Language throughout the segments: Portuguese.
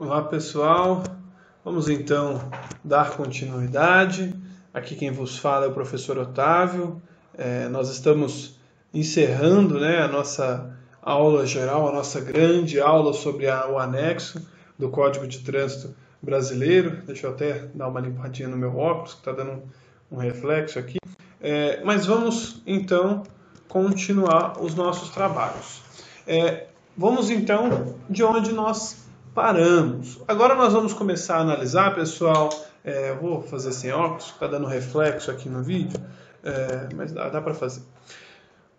Olá pessoal, vamos então dar continuidade. Aqui quem vos fala é o professor Otávio. Nós estamos encerrando, a nossa aula geral, a nossa grande aula sobre o anexo do Código de Trânsito Brasileiro. Deixa eu até dar uma limpadinha no meu óculos, que está dando um reflexo aqui. Mas vamos então continuar os nossos trabalhos. Vamos então de onde nós paramos. Agora nós vamos começar a analisar, pessoal. Vou fazer sem óculos, está dando reflexo aqui no vídeo, mas dá para fazer.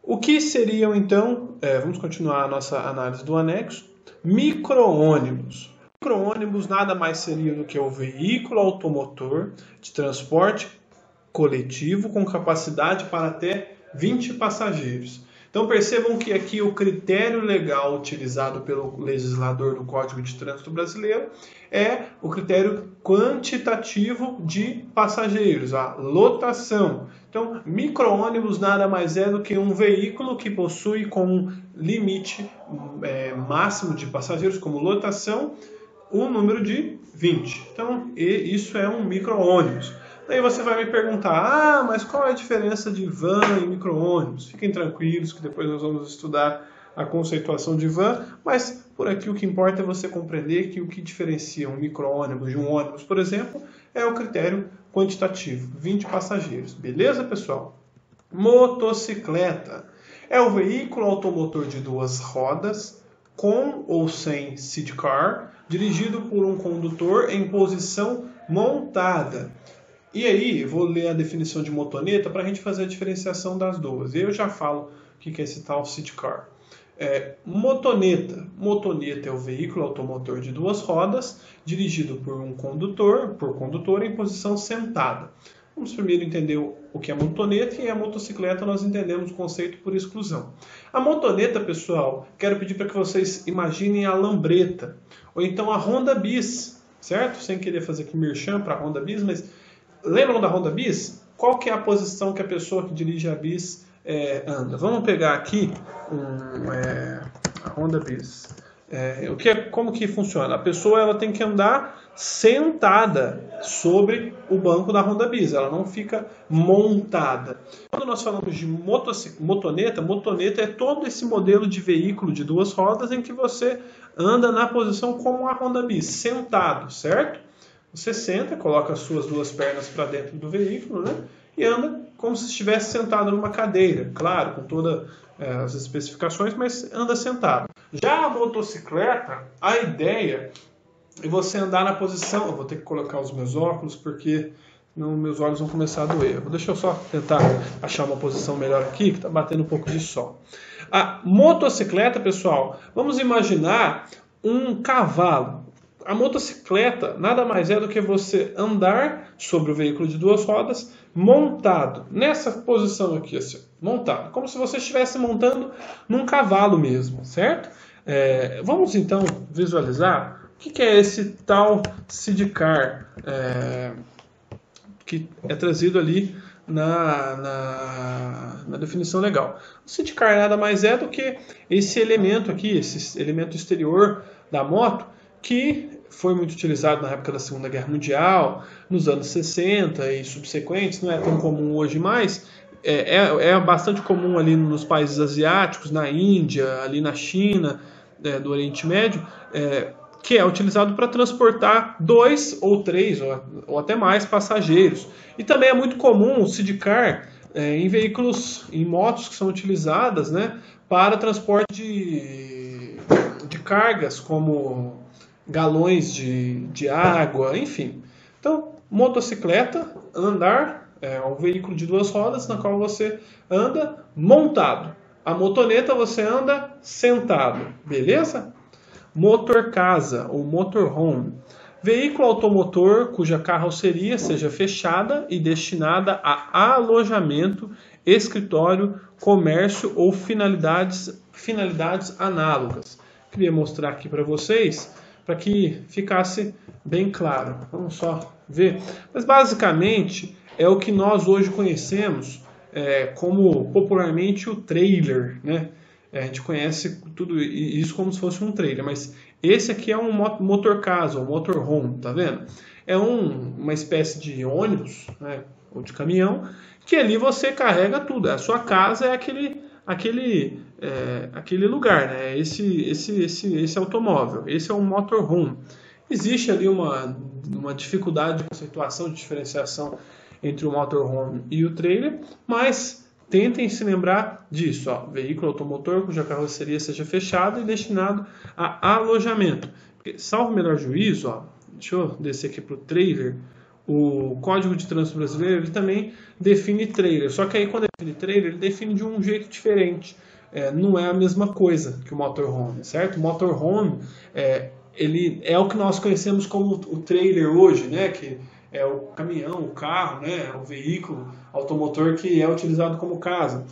O que seriam então, vamos continuar a nossa análise do anexo, micro-ônibus. Micro-ônibus nada mais seria do que o veículo automotor de transporte coletivo com capacidade para até 20 passageiros. Então percebam que aqui o critério legal utilizado pelo legislador do Código de Trânsito Brasileiro é o critério quantitativo de passageiros, a lotação. Então, micro-ônibus nada mais é do que um veículo que possui como limite máximo de passageiros, como lotação, o número de 20. Então, isso é um micro-ônibus. Daí você vai me perguntar, mas qual é a diferença de van e micro-ônibus? Fiquem tranquilos que depois nós vamos estudar a conceituação de van, mas por aqui o que importa é você compreender que o que diferencia um micro-ônibus de um ônibus, por exemplo, é o critério quantitativo, 20 passageiros. Beleza, pessoal? Motocicleta é o veículo automotor de duas rodas, com ou sem sidecar, dirigido por um condutor em posição montada. E aí, vou ler a definição de motoneta para a gente fazer a diferenciação das duas. Eu já falo o que é esse tal sidecar. Motoneta. Motoneta é o veículo automotor de duas rodas, dirigido por condutor em posição sentada. Vamos primeiro entender o que é motoneta, e a motocicleta nós entendemos o conceito por exclusão. A motoneta, pessoal, quero pedir para que vocês imaginem a lambreta, ou então a Honda Bis, certo? Sem querer fazer aqui merchan para a Honda Bis, mas lembram da Honda Bis? Qual que é a posição que a pessoa que dirige a Bis anda? Vamos pegar aqui a Honda Bis. Como que funciona? A pessoa ela tem que andar sentada sobre o banco da Honda Bis, ela não fica montada. Quando nós falamos de motoneta é todo esse modelo de veículo de duas rodas em que você anda na posição como a Honda Bis, sentado, certo? Você senta, coloca as suas duas pernas para dentro do veículo, e anda como se estivesse sentado numa cadeira, claro, com todas as especificações, mas anda sentado. Já a motocicleta, a ideia é você andar na posição... Eu vou ter que colocar os meus óculos, porque senão meus olhos vão começar a doer. Deixa eu só tentar achar uma posição melhor aqui, que está batendo um pouco de sol. A motocicleta, pessoal, vamos imaginar um cavalo. A motocicleta nada mais é do que você andar sobre o veículo de duas rodas montado, nessa posição aqui, assim, montado, como se você estivesse montando num cavalo mesmo, certo? Vamos então visualizar o que é esse tal sidecar que é trazido ali na definição legal. O sidecar nada mais é do que esse elemento aqui, esse elemento exterior da moto, que foi muito utilizado na época da Segunda Guerra Mundial, nos anos 60 e subsequentes, não é tão comum hoje mais, é bastante comum ali nos países asiáticos, na Índia, ali na China, do Oriente Médio, que é utilizado para transportar 2 ou 3 ou até mais passageiros. E também é muito comum o sidecar em veículos, em motos que são utilizadas para transporte de cargas, como galões de água, enfim. Então, motocicleta, andar, é um veículo de duas rodas na qual você anda montado. A motoneta você anda sentado, beleza? Motorcasa ou motorhome. Veículo automotor cuja carroceria seja fechada e destinada a alojamento, escritório, comércio ou finalidades análogas. Queria mostrar aqui para vocês, para que ficasse bem claro. Vamos só ver. Mas basicamente é o que nós hoje conhecemos como popularmente o trailer, A gente conhece tudo isso como se fosse um trailer, mas Esse aqui é um motorcasa, um motorhome, tá vendo? É uma espécie de ônibus, né, ou de caminhão, que ali você carrega tudo. A sua casa é aquele lugar, né? Esse automóvel. Esse é um motorhome. Existe ali uma dificuldade de conceituação, de diferenciação entre o motorhome e o trailer, mas tentem se lembrar disso, ó, veículo automotor cuja carroceria seja fechada e destinado a alojamento. Porque, salvo o melhor juízo, ó, deixa eu descer aqui para o trailer, o Código de Trânsito Brasileiro ele também define trailer, só que aí quando ele define trailer, ele define de um jeito diferente. Não é a mesma coisa que o motorhome, certo? O motorhome ele é o que nós conhecemos como o trailer hoje, né? Que é o caminhão, o carro, né? O veículo automotor que é utilizado como casa.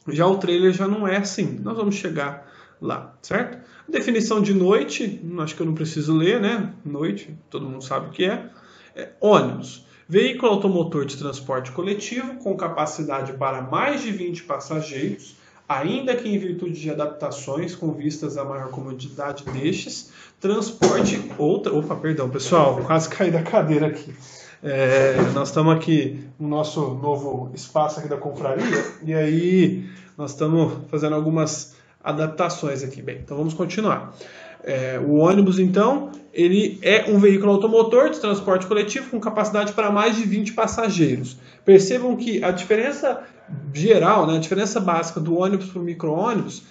Já o trailer já não é assim. Nós vamos chegar lá, certo? A definição de noite, acho que eu não preciso ler, né? Noite, todo mundo sabe o que é. Ônibus. Veículo automotor de transporte coletivo com capacidade para mais de 20 passageiros, ainda que em virtude de adaptações com vistas à maior comodidade destes, transporte Opa, perdão, pessoal, quase caí da cadeira aqui. Nós estamos aqui no nosso novo espaço aqui da confraria, e aí nós estamos fazendo algumas adaptações aqui. Bem, então vamos continuar. O ônibus, então, ele é um veículo automotor de transporte coletivo com capacidade para mais de 20 passageiros. Percebam que a diferença geral, né, a diferença básica do ônibus para o micro-ônibus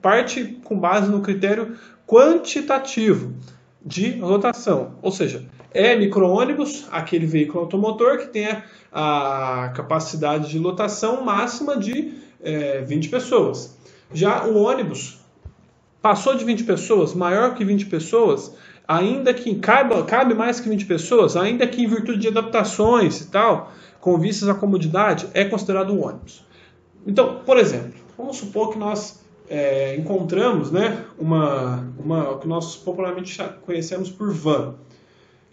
parte com base no critério quantitativo de lotação. Ou seja, micro-ônibus, aquele veículo automotor que tem a capacidade de lotação máxima de 20 pessoas. Já o ônibus passou de 20 pessoas, maior que 20 pessoas, ainda que cabe mais que 20 pessoas, ainda que em virtude de adaptações e tal, com vistas à comodidade, é considerado um ônibus. Então, por exemplo, vamos supor que nós encontramos, né, o que nós popularmente conhecemos por van,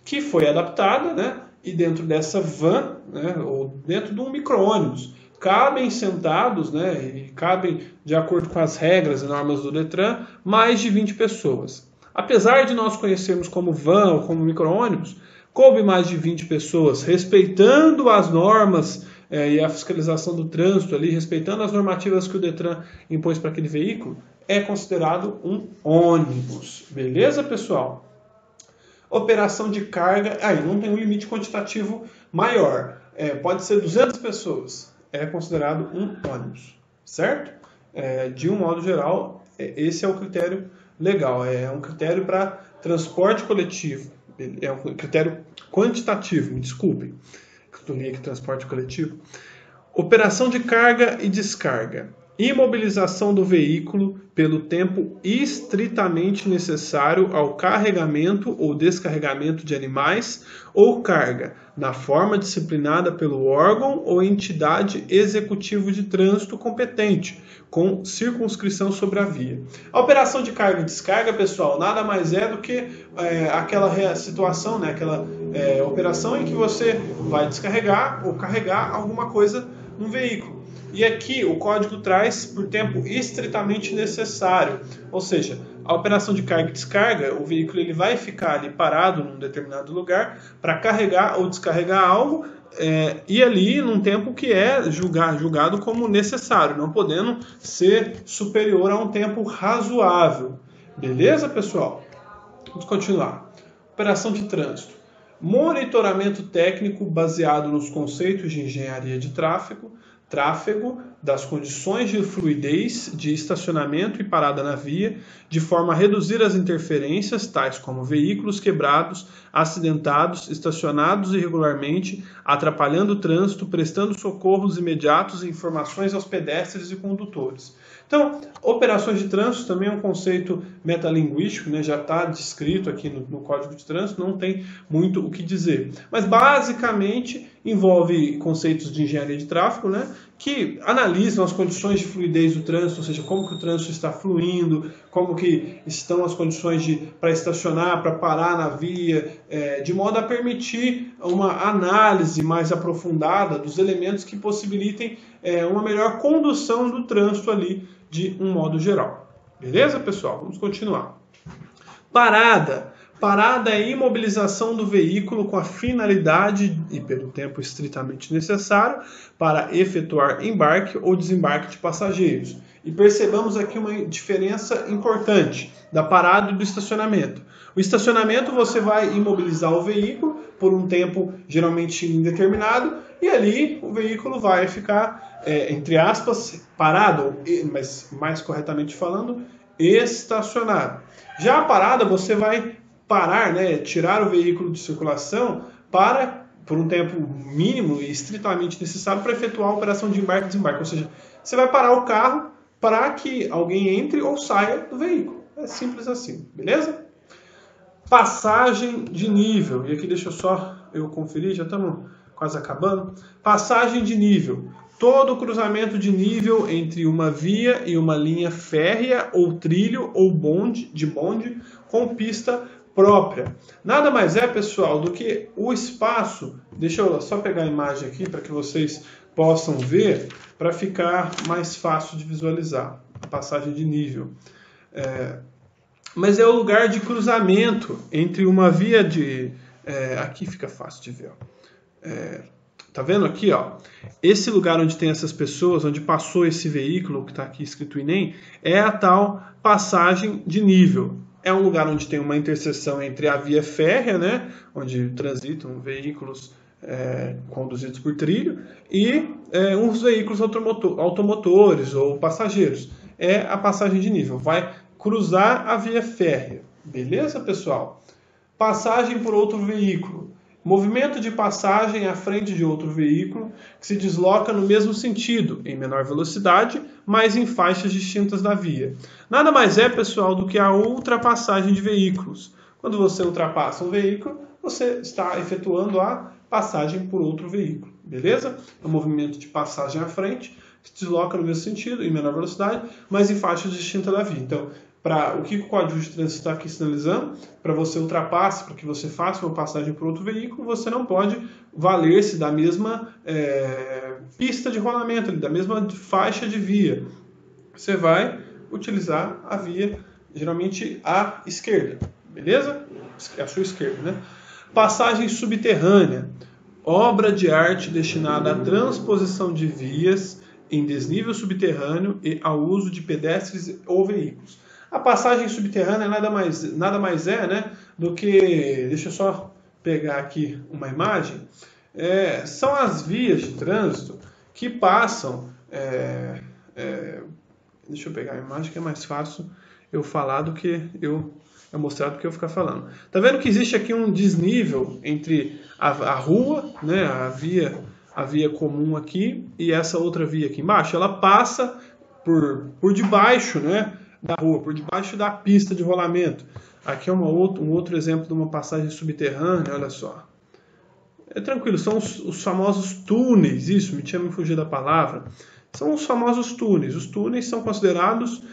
que foi adaptada, né, e dentro dessa van, né, ou dentro de um micro-ônibus, cabem sentados, né, e cabem, de acordo com as regras e normas do Detran, mais de 20 pessoas. Apesar de nós conhecermos como van ou como micro-ônibus, coube mais de 20 pessoas, respeitando as normas e a fiscalização do trânsito ali, respeitando as normativas que o Detran impôs para aquele veículo, é considerado um ônibus. Beleza, pessoal? Operação de carga, não tem um limite quantitativo maior. Pode ser 200 pessoas. É considerado um ônibus, certo? De um modo geral, esse é o critério legal. É um critério para transporte coletivo. É um critério quantitativo, me desculpem. Eu li aqui transporte coletivo. Operação de carga e descarga. Imobilização do veículo pelo tempo estritamente necessário ao carregamento ou descarregamento de animais ou carga, na forma disciplinada pelo órgão ou entidade executivo de trânsito competente, com circunscrição sobre a via. A operação de carga e descarga, pessoal, nada mais é do que aquela situação, né, aquela operação em que você vai descarregar ou carregar alguma coisa no veículo. E aqui o código traz por tempo estritamente necessário, ou seja, a operação de carga e descarga, o veículo ele vai ficar ali parado num determinado lugar para carregar ou descarregar algo e ali num tempo que é julgado como necessário, não podendo ser superior a um tempo razoável. Beleza, pessoal? Vamos continuar. Operação de trânsito. Monitoramento técnico baseado nos conceitos de engenharia de tráfego, das condições de fluidez de estacionamento e parada na via, de forma a reduzir as interferências, tais como veículos quebrados, acidentados, estacionados irregularmente, atrapalhando o trânsito, prestando socorros imediatos e informações aos pedestres e condutores. Então, operações de trânsito também é um conceito metalinguístico, né? Já está descrito aqui no Código de Trânsito, não tem muito o que dizer. Mas, basicamente, envolve conceitos de engenharia de tráfego, né? Que analisam as condições de fluidez do trânsito, ou seja, como que o trânsito está fluindo, como que estão as condições para estacionar, para parar na via, de modo a permitir uma análise mais aprofundada dos elementos que possibilitem uma melhor condução do trânsito ali de um modo geral. Beleza, pessoal? Vamos continuar. Parada. Parada é a imobilização do veículo com a finalidade e pelo tempo estritamente necessário para efetuar embarque ou desembarque de passageiros. E percebamos aqui uma diferença importante da parada e do estacionamento. O estacionamento você vai imobilizar o veículo por um tempo geralmente indeterminado e ali o veículo vai ficar, entre aspas, parado, mas mais corretamente falando, estacionado. Já a parada você vai parar, né, tirar o veículo de circulação por um tempo mínimo e estritamente necessário para efetuar a operação de embarque e desembarque. Ou seja, você vai parar o carro para que alguém entre ou saia do veículo. É simples assim, beleza? Passagem de nível. E aqui deixa eu conferir, já estamos quase acabando. Passagem de nível. Todo cruzamento de nível entre uma via e uma linha férrea ou trilho ou bonde com pista própria. Nada mais é, pessoal, do que o espaço. Deixa eu só pegar a imagem aqui para que vocês possam ver, para ficar mais fácil de visualizar a passagem de nível. Mas é o lugar de cruzamento entre uma via de... aqui fica fácil de ver. Tá vendo aqui, ó? Esse lugar onde tem essas pessoas, onde passou esse veículo, que está aqui escrito INEM, é a tal passagem de nível. É um lugar onde tem uma interseção entre a via férrea, né, onde transitam veículos conduzidos por trilho, e uns veículos automotores ou passageiros. É a passagem de nível. Vai cruzar a via férrea. Beleza, pessoal? Passagem por outro veículo. Movimento de passagem à frente de outro veículo que se desloca no mesmo sentido, em menor velocidade, mas em faixas distintas da via. Nada mais é, pessoal, do que a ultrapassagem de veículos. Quando você ultrapassa um veículo, você está efetuando a passagem por outro veículo. Beleza? É um movimento de passagem à frente, que se desloca no mesmo sentido, em menor velocidade, mas em faixas distintas da via. Então, o que o Código de Trânsito está aqui sinalizando? Para você ultrapasse, para que você faça uma passagem por outro veículo, você não pode valer-se da mesma pista de rolamento, da mesma faixa de via. Você vai utilizar a via, geralmente à esquerda, beleza? A sua esquerda, né? Passagem subterrânea. Obra de arte destinada à transposição de vias em desnível subterrâneo e ao uso de pedestres ou veículos. A passagem subterrânea nada mais é, né, do que... Deixa eu só pegar aqui uma imagem. São as vias de trânsito que passam... deixa eu pegar a imagem que é mais fácil eu falar do que eu mostrar do que eu ficar falando. Tá vendo que existe aqui um desnível entre a rua, né, a via comum aqui e essa outra via aqui embaixo? Ela passa por debaixo, né, da rua, por debaixo da pista de rolamento. Aqui é um outro exemplo de uma passagem subterrânea, olha só. É tranquilo, são os famosos túneis, isso, me tinha me fugido da palavra. São os famosos túneis. Os túneis são considerados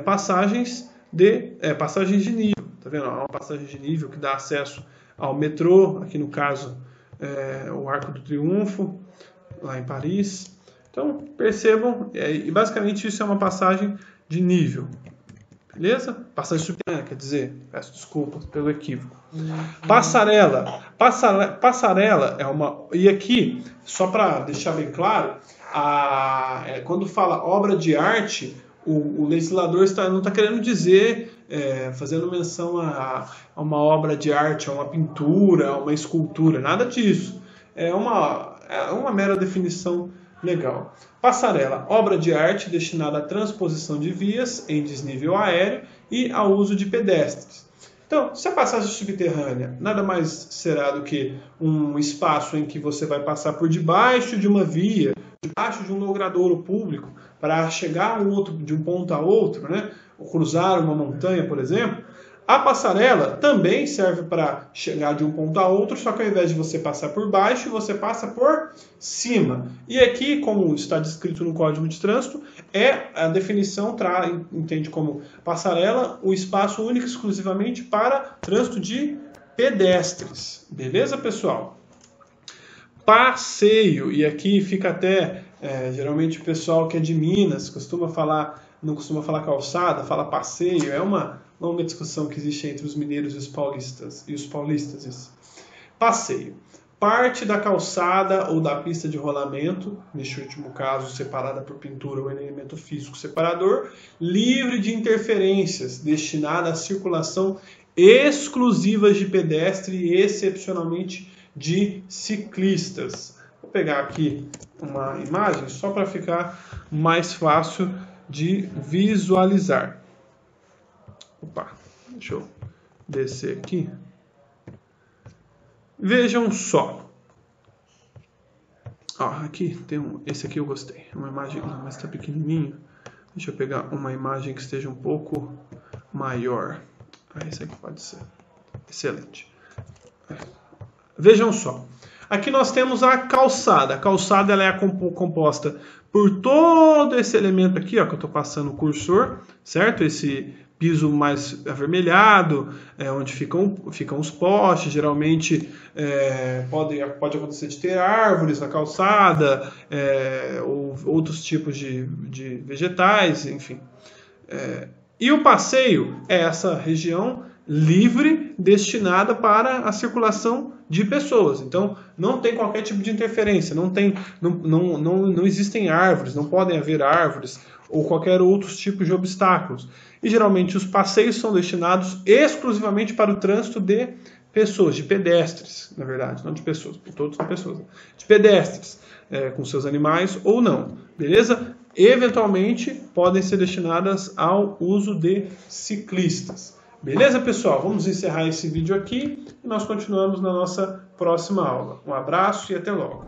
passagens de nível. Tá vendo? Uma passagem de nível que dá acesso ao metrô, aqui no caso o Arco do Triunfo, lá em Paris. Então, percebam, e basicamente isso é uma passagem de nível. Beleza? Passagem subterrânea, quer dizer, peço desculpas pelo equívoco. Passarela. Passarela é uma... E aqui, só para deixar bem claro, quando fala obra de arte, o legislador não está querendo dizer, fazendo menção a uma obra de arte, a uma pintura, a uma escultura, nada disso. É uma mera definição legal. Passarela, obra de arte destinada à transposição de vias em desnível aéreo e ao uso de pedestres. Então, se a passagem subterrânea nada mais será do que um espaço em que você vai passar por debaixo de uma via, debaixo de um logradouro público, para chegar de um ponto a outro, né? Ou cruzar uma montanha, por exemplo. A passarela também serve para chegar de um ponto a outro, só que ao invés de você passar por baixo, você passa por cima. E aqui, como está descrito no Código de Trânsito, a definição entende como passarela o espaço único exclusivamente para trânsito de pedestres. Beleza, pessoal? Passeio, e aqui fica até, geralmente o pessoal que é de Minas costuma falar não costuma falar calçada, fala passeio. É uma longa discussão que existe entre os mineiros e os paulistas. Isso. Passeio. Parte da calçada ou da pista de rolamento, neste último caso separada por pintura ou elemento físico separador, livre de interferências, destinada à circulação exclusiva de pedestre e excepcionalmente de ciclistas. Vou pegar aqui uma imagem só para ficar mais fácil de visualizar. Opa, deixa eu descer aqui. Vejam só. Ó, aqui tem esse aqui eu gostei. Uma imagem, não, mas está pequenininho. Deixa eu pegar uma imagem que esteja um pouco maior. Esse aqui pode ser. Excelente. Vejam só. Aqui nós temos a calçada. A calçada ela é composta por todo esse elemento aqui, ó, que eu estou passando o cursor, certo? Esse piso mais avermelhado, onde ficam os postes. Geralmente pode acontecer de ter árvores na calçada, ou outros tipos de vegetais, enfim. E o passeio é essa região livre destinada para a circulação de pessoas. Então, não tem qualquer tipo de interferência, não existem árvores, não podem haver árvores ou qualquer outros tipos de obstáculos. E geralmente os passeios são destinados exclusivamente para o trânsito de pessoas, de pedestres, na verdade, não de pessoas, porque todos são pessoas, de pedestres, com seus animais ou não, beleza? Eventualmente podem ser destinadas ao uso de ciclistas. Beleza, pessoal? Vamos encerrar esse vídeo aqui e nós continuamos na nossa próxima aula. Um abraço e até logo!